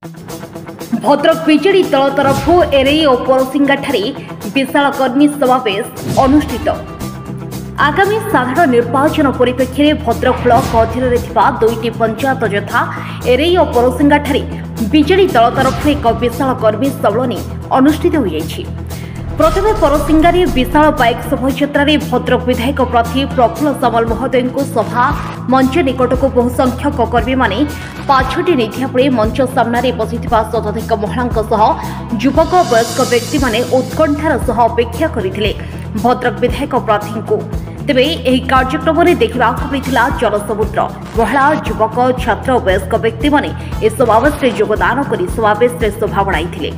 भद्रक विजेडी दल तरफ एरई और परोसिंगा विशाल कर्मी समावेश अनुष्ठित। आगामी साधारण निर्वाचन परिप्रेक्षी में भद्रक ब्लॉक अधीन दुईटी पंचायत यथा एरई और परोसिंगा विजेडी दल तरफ एक विशाल कर्मी सम्मेलन अनुष्ठित हो। प्रथम परोसिंगारे विशाल बाइक शोभायात्रा भद्रक विधायक प्रार्थी प्रफुल्ल सामल महोदय सभा मंच निकट को बहु संख्यक कर्मी माने पाछटी नहीं बेले मंच सामने बसी शताधिक महिला युवक वयस्क व्यक्ति माने उत्कंठार सह अपेक्षा करते भद्रक विधायक प्रार्थी को। तेबे यह कार्यक्रम में देखा मिलता जनसमुद्र महिला युवक छात्र वयस्क व्यक्ति माने इस समावेश में योगदान कर समावेश में शोभा बढ़ाई।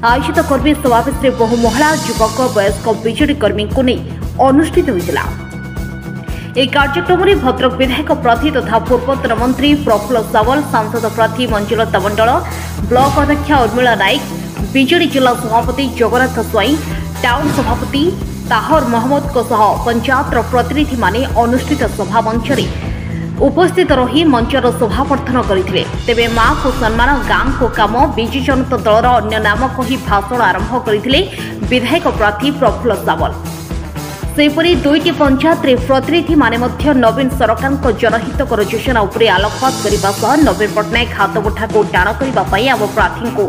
आयोजित कर्मी समावेश में बहु महिला युवक वयस्क विजेडी कर्मी को नहीं अनुष्ठित होता। यह कार्यक्रम में भद्रक विधायक प्रार्थी तथा पूर्वतन मंत्री प्रफुल्ल सामल, सांसद प्रार्थी मंजुलता मंडल, ब्लॉक अध्यक्ष उर्मिला नायक, विजेडी जिला सभापति जगन्नाथ स्वाई, टाउन सभापति ताहर महमद पंचायत प्रतिनिधि माने अनुष्ठित सभा मंच उपस्थित रही मंचर शोभावर्धन करते। तेबे मां को सम्मान गां को काम विजु जनता दलर अन्य नाम कही भाषण आरंभ करते विधायक प्रार्थी प्रफुल्ल सामल। सेपरी दुईटी पंचायत प्रतिनिधि माने मध्य नवीन सरकार जनहितकर योजना उपरे आलोकपात करने सह नवीन पट्टनायक हाथ मुठा को टाण करने आम प्रार्थी को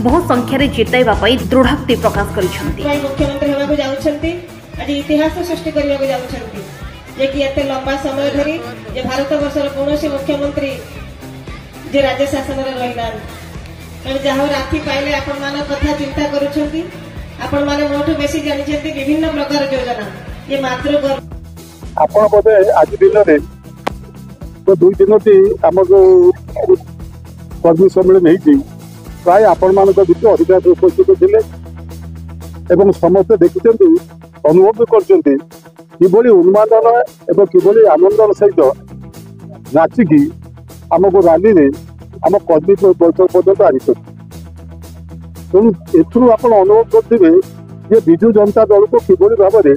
बहु संख्यार जिताइवा दृढ़ोक्ति प्रकाश कर इतिहास सृष्टि करने लंबा समय धरी भारत वर्षर कौन मुख्यमंत्री जे राज्य शासन रही जहाँ राति पाइले आपण मान कथा चिंता करुछंती आपण माने मोठू बेसी जानिछंती विभिन्न प्रकार योजना ये मात्र आपण बोधे आज दिन रे तो दुई तीनोटी आम जो कर्मी सम्मेलन होती प्राय आपण मान अधिकार उपस्थित थे एवं समस्त देखते अनुभव करछंती किभली उन्मादन एवं किभली आनंदर सहित नाचिकी आमको रैली में आम कर्मी बैठक पर्यटन आनी तेणु आप अनुभव करेंगे जे विजु जनता दल को किभली भाव में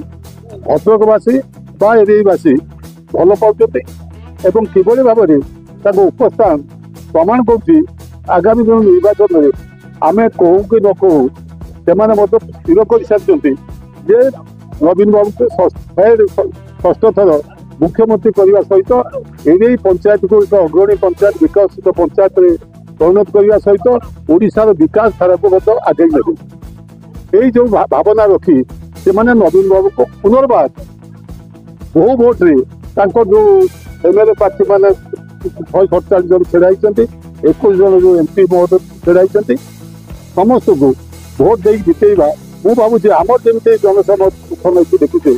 भद्रकवासी बा एरियावासी भल पाते एवं किभली भाव में उपस्थान प्रमाण कर आगामी जो निर्वाचन में आम कहूँ कि न कहूँ से स्थिर कर सारी जे नवीन बाबू को षष्ठ थर मुख्यमंत्री करने सहित एरिया पंचायत को एक अग्रणी पंचायत विकसित पंचायत में परिणत करने सहित ओडिशार विकास धारा को आगे ने यही जो भावना रखी से मैंने नवीन बाबू को पुनर्बार बहु भोट रे जो एमएलए प्रार्थी मैंने 147 जन छेड़ाई 21 जन जो एमपी महोदय छेड़ाई समस्त को भोट दे जितेवा मु भावुँ आम जमी जनसमर्थन देखुचे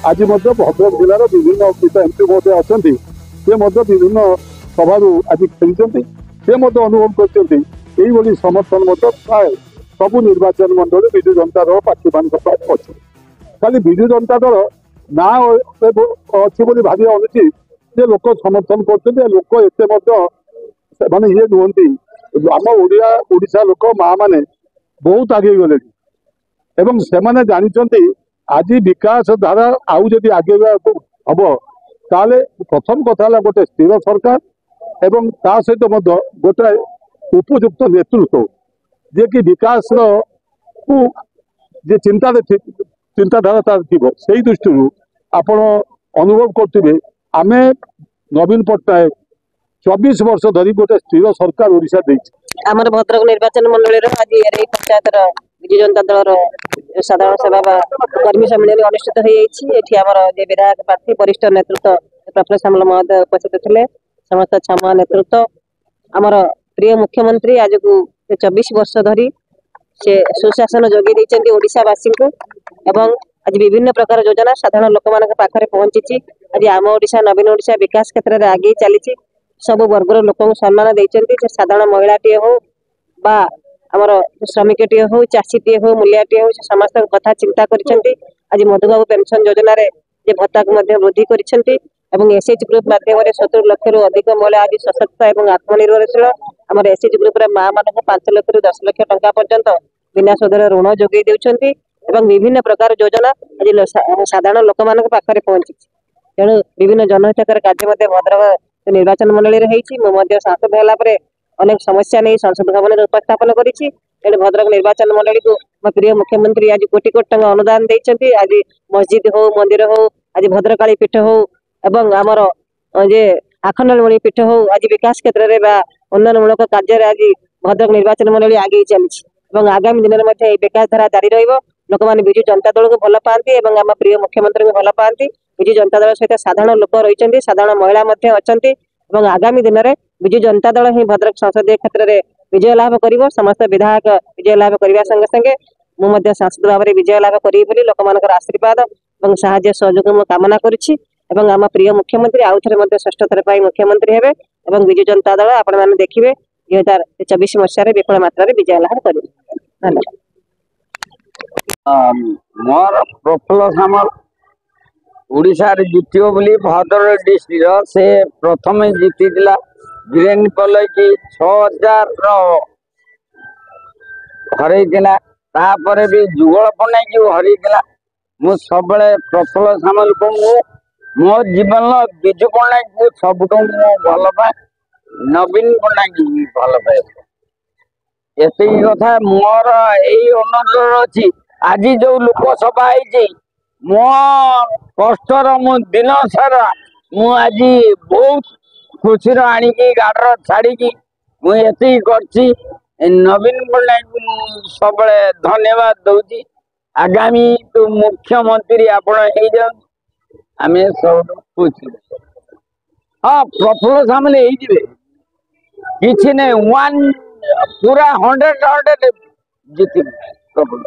आज भद्रक जिलार विभिन्न एमपी महोदय अच्छा से विभिन्न सभा आज फेरी से अनुभव कर समर्थन प्राय सबू निर्वाचन मंडल विजु जनता दल प्रार्थी मान अच्छे खाली विजु जनता दल ना अच्छी भावी अनुचित जे लोक समर्थन कर लोक एत माने ये नुहति आम ओडिशा लोक माँ मैंने बहुत आगे गले एवं से जानी आज विकास धारा आउ जदि आगे हम ताले प्रथम कथा गोटे स्थिर सरकार एवं ता सहित गोटे उपयुक्त नेतृत्व जे कि विकास चिंताधारा तार थी दृष्टि आपण अनुभव करते आम नवीन पट्टनायक 24 वर्ष धरी गोटे स्थिर सरकार ओडिशा आमर भद्रक निर्वाचन मंडल आज एरई पंचायत विजु जनता दल साधारण सभा कर्मी सम्मेलन अनुष्ठित होमर विधायक प्रार्थी वरिष्ठ नेतृत्व प्रफुल्ल सामल महोदय उपस्थित थे समस्त क्षमा नेतृत्व आमर प्रिय मुख्यमंत्री आज को 24 वर्ष धरी से सुशासन जोगे ओडिशावासी को एवं आज विभिन्न प्रकार योजना साधारण लोक मान पाखे पहुंची आज आम ओडिशा नवीन ओडिशा विकास क्षेत्र में आगे चली सब वर्गर लोक सम्मान देते साधारण महिलाटी हो बा आमर श्रमिकटी हो चाषीटी हो मूल्याटी हो समस्त कथा चिंता कर आज मधुबाबू पेंशन योजना जे भत्ता को वृद्धि कर एसएच ग्रुप माध्यम 70 लाख रु अधिक महिला आज सशक्त और आत्मनिर्भरशील आमर एसएच ग्रुप माँ मान 5 लाख रु 10 लाख टंका पर्यंत बिना सुधर ऋण जोगे देउछंती एवं विभिन्न प्रकार योजना आज साधारण लोक मान पाखे पहुंची तेणु विभिन्न जनहितकर कार्य भद्रक निर्वाचन मंडल सांसद है अनेक समस्या नहीं संसद भवन में उपस्थापन करिछि। एणे भद्रक निर्वाचन मंडली को म प्रिय मुख्यमंत्री आज कोटी कोटी टंका अनुदान देइछन्ति। आज मस्जिद हो मंदिर हो आज भद्रकाली पीठ हो एवं आमर जे आखंडमणि पीठ हो आज विकास क्षेत्र में बा उन्नयनमूलक कार्य आज भद्रक निर्वाचन मंडली आगे चली आगामी दिन में विकास धारा जारी रहिबो। लोक मैंने विजु जनता दल को भल पाती आम प्रिय मुख्यमंत्री को भल पाती। विजु जनता दल सहित साधारण लोक रही साधारण महिला अच्छा आगामी दिन में विजु जनता दल ही भद्रक संसदीय क्षेत्र में विजय लाभ कर समस्त विधायक विजय लाभ करने संगे संगे मुझे सांसद भाव में विजय लाभ करी लोक मान आशीर्वाद और साहाय्य सहयोग कामना करुच्ची। आम प्रिय मुख्यमंत्री आउ थे षष्ठ थर मुख्यमंत्री हेबे और विजु जनता दल आपण मैंने देखिए 2024 मसीह विपुल मात्रा विजय लाभ करेंगे। धन्यवाद। मोर प्रफुल्ल सामल उड़ीसा जितियो बोली भद्रक डिस्ट्रिक्ट से प्रथम जीति वीरेन पल्लई की 6000 हरईला तापर भी जुगल पन्ना की हरईला। मु सब प्रफुल्ल सामल को मो जीवन विजु पट्टनायक को सबुठ भल पाए नवीन पट्टनायक भी भल पाए एति कथा मोर यही अनुरोध अच्छी। आज जो लोकसभा मो कष्टर मो दिन सारा मुझ बहुत खुशी आणिकी गाड़ छाड़ी मुझे कर नवीन पट्टनायक सब धन्यवाद दौची। आगामी तो मुख्यमंत्री आपण आम सब खुशी। हाँ प्रफुल्ल सामल किसी नहीं वन पूरा 100 जीत प्रफुल्ल।